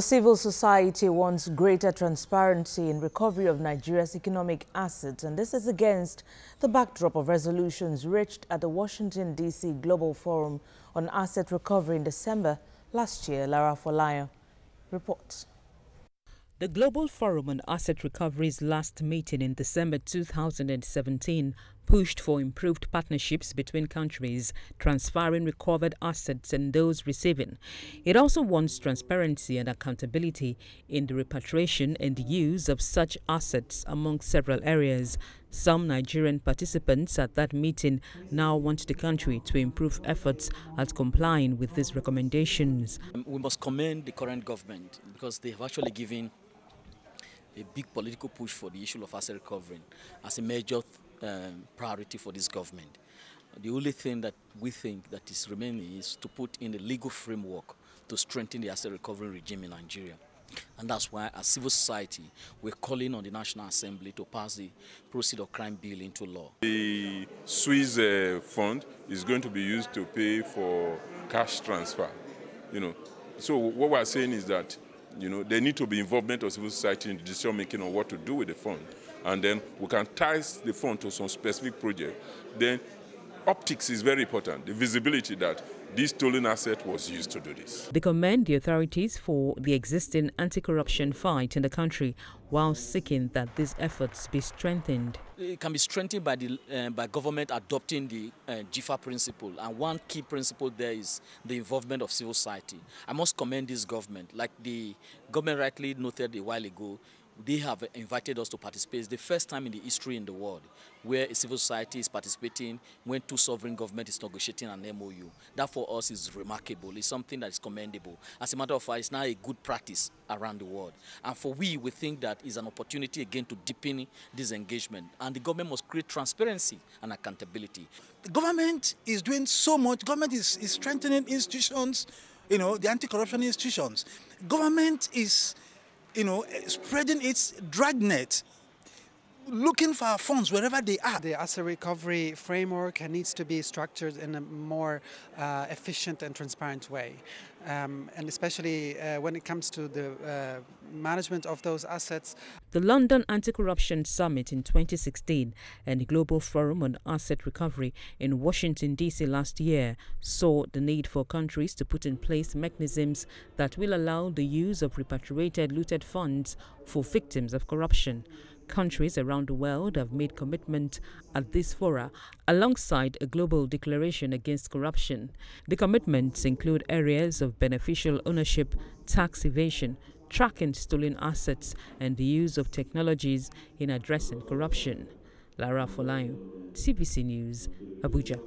Civil society wants greater transparency in recovery of Nigeria's economic assets, and this is against the backdrop of resolutions reached at the Washington, D.C. Global Forum on Asset Recovery in December last year. Lara Folayo reports. The Global Forum on Asset Recovery's last meeting in December 2017 pushed for improved partnerships between countries, transferring recovered assets and those receiving. It also wants transparency and accountability in the repatriation and use of such assets among several areas. Some Nigerian participants at that meeting now want the country to improve efforts at complying with these recommendations. We must commend the current government because they have actually given a big political push for the issue of asset recovery as a major priority for this government. The only thing that we think that is remaining is to put in a legal framework to strengthen the asset recovery regime in Nigeria. And that's why, as civil society, we're calling on the National Assembly to pass the Proceeds of Crime Bill into law. The Swiss fund is going to be used to pay for cash transfer. So what we're saying is that there need to be involvement of civil society in the decision making on what to do with the fund. And then we can tie the fund to some specific project. Then optics is very important, the visibility that this stolen asset was used to do this. They commend the authorities for the existing anti-corruption fight in the country while seeking that these efforts be strengthened. It can be strengthened by government adopting the GIFA principle, and one key principle there is the involvement of civil society. I must commend this government. Like the government rightly noted a while ago, they have invited us to participate. It's the first time in the history in the world where a civil society is participating when two sovereign governments is negotiating an MOU. That for us is remarkable. It's something that is commendable. As a matter of fact, it's now a good practice around the world. And for we think that is an opportunity again to deepen this engagement. And the government must create transparency and accountability. The government is doing so much. Government is strengthening institutions, the anti-corruption institutions. Government is spreading its dragnet, looking for funds wherever they are. The asset recovery framework needs to be structured in a more efficient and transparent way. And especially when it comes to the management of those assets. The London Anti-Corruption Summit in 2016 and the Global Forum on Asset Recovery in Washington, D.C. last year saw the need for countries to put in place mechanisms that will allow the use of repatriated looted funds for victims of corruption. Countries around the world have made commitment at this fora alongside a global declaration against corruption. The commitments include areas of beneficial ownership, tax evasion, tracking stolen assets, and the use of technologies in addressing corruption. Lara Folayo, CBC News, Abuja.